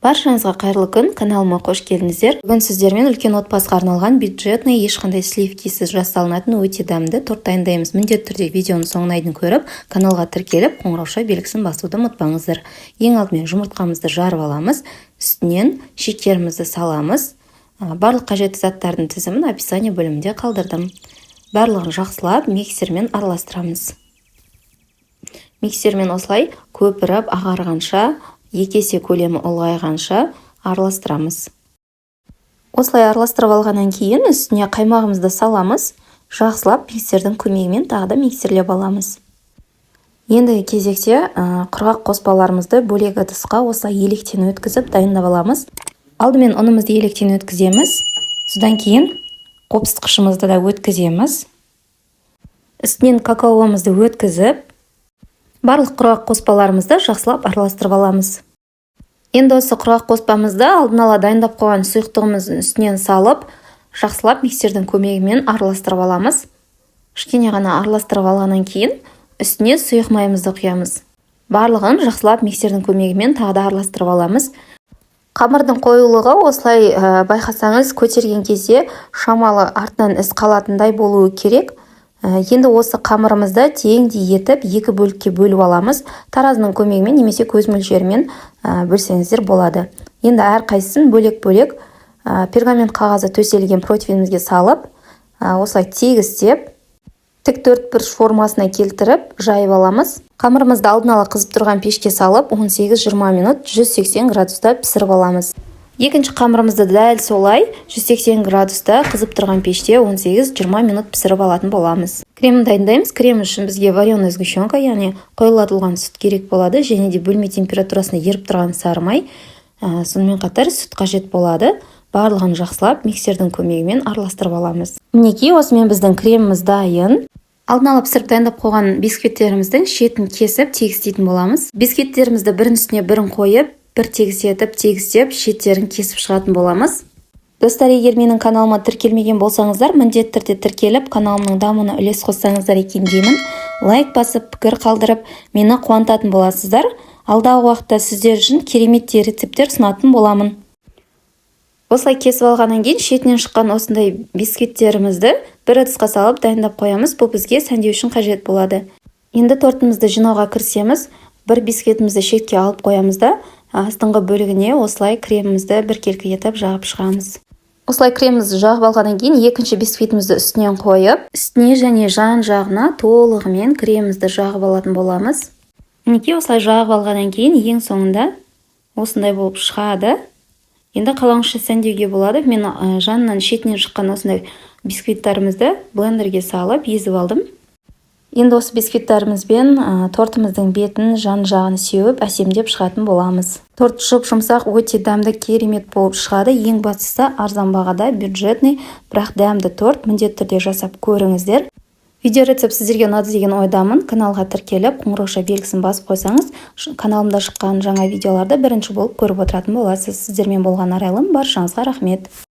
Баршаңызға қайырлы күн, каналыма қош келдіңіздер. Бүгін сіздермен үлкен отбасыға арналған бюджетный, ешқандай сливкисіз жасалынатын өте дәмді торт дайындаймыз. Міндетті түрде видеоның соңына дейін көріп, каналға тіркеліп, қоңырауша белгісін басуды ұмытпаңыздар. Ең алдымен жұмыртқамызды жарып аламыз, үстінен шекерімізді саламыз. Барлық қажетті заттардың тізімін описание бөлімінде қалдырдым. Барлығын жақсылап миксермен араластырамыз. Миксермен осылай көпіріп ағарғанша, есе көлемі ұлғайғанша араластырамыз. Осылай араластырып алғаннан кейін үстіне қаймағымызды саламыз, жақсылап миксердің көмегімен тағы да миксерлеп аламыз. Ендігі кезекте құрғақ қоспаларымызды бөлек ыдысқа осылай електен өткізіп дайындап аламыз. Алдымен ұнымызды електен өткіземіз, содан кейін қопсытқышымызды да өткіземіз. Үстінен какаоымызды өткізіп, барлық құрғақ қоспаларымызды жақсылап араластырып аламыз. Енді осы құрғақ қоспамызды алдын ала дайындап қойған сұйықтығымыздың үстінен салып, жақсылап миксердің көмегімен араластырып аламыз. Кішкене ғана араластырып алғаннан кейін үстіне сұйық майымызды құямыз. Барлығын жақсылап миксердің көмегімен тағы да араластырып аламыз. Қамырдың қоюлығы осылай байқасаңыз, көтерген кезде шамалы артынан із қалатындай болуы керек. Енді осы қамырымызды теңдей етіп екі бөлікке бөліп аламыз. Таразының көмегімен немесе көз мөлшерімен бөлсеңіздер болады. Енді әрқайсысын бөлек-бөлек пергамент қағазы төселген противенімізге салып, осылай тегістеп, тік төртбұрыш формасына келтіріп жайып аламыз. Қамырымызды алдын ала қызып тұрған пешке салып 18-20 минут 180 градуста пісіріп аламыз. Екінші қамырымызды дәл солай 180 градуста қызып тұрған пеште 18-20 минут пісіріп алатын боламыз. Кремін дайындаймыз. Крем үшін бізге вареная сгущенка, яғни қойылатылған сүт керек болады, және де бөлме температурасында еріп тұрған сары май. Сонымен қатар сүт қажет болады. Барлығын жақсылап миксердің көмегімен араластырып аламыз. Мінекей, осымен біздің креміміз дайын. Алдын ала пісіріп дайындап қойған бисквиттеріміздің шетін кесіп тегістейтін боламыз. Бисквиттерімізді бірін үстіне бірін қойып, бір тегістеп, шеттерін кесіп шығатын боламыз. Достар, егер менің каналыма тіркелмеген болсаңыздар, міндетті түрде тіркеліп, каналымның дамуына үлес қоссаңыздар екен деймін. Лайк басып, пікір қалдырып, мені қуантатын боласыздар. Алдағы уақытта сіздер үшін кереметті рецепттер ұсынатын боламын. Осылай кесіп алғаннан кейін шетінен шыққан осындай бисквиттерімізді бір ыдысқа салып дайындап қоямыз. Бұл бізге сәндеу үшін қажет болады. Енді тортымызды жинауға кірісеміз. Бір бисквитімізді шетке алып қоямыз да, астыңғы бөлігіне осылай кремімізді біркелкі етіп жағып шығамыз. Осылай кремімізді жағып алғаннан кейін екінші бисквитімізді үстінен қойып, үстіне және жан-жағына толығымен кремімізді жағып алатын боламыз. Мінекей, осылай жағып алғаннан кейін ең соңында осындай болып шығады. Енді қалауыңызша сәндеуге болады. Мен жанынан шетінен шыққан осындай бисквиттарымызды блендерге салып езіп алдым. Енді осы бисквиттарымызбен тортымыздың бетін жан-жағын сеуіп әсемдеп шығатын боламыз. Торт жұп-жұмсақ, өте дәмді, керемет болып шығады. Ең бастысы арзан бағада бюджетный, бірақ дәмді торт. Міндетті түрде жасап көріңіздер. Видео рецепт сіздерге ұнады деген ойдамын. Каналға тіркеліп, қоңырауша белгісін басып қойсаңыз, каналымда шыққан жаңа видеоларды бірінші болып көріп отыратын боласыз. Сіздермен болған арайлым, баршаңызға рахмет.